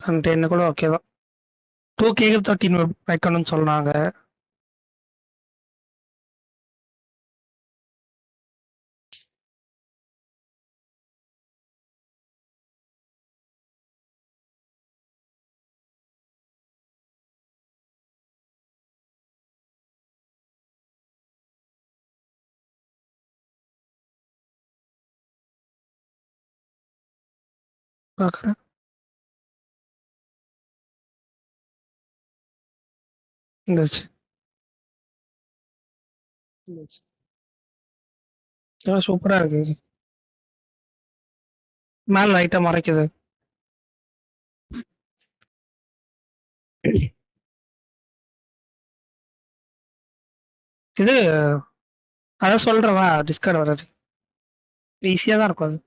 10 கூட ஓகே தான். 2K 13 வைக்கணும்னு சொன்னாங்க. பார்க்குறேன். இருந்துச்சு. சூப்பரா இருக்கு. மேல லைட்டா மறைக்குது. இது அதான் சொல்றேன் வா, டிஸ்கார்ட் வராது. ஈஸியா தான் இருக்கும் அது.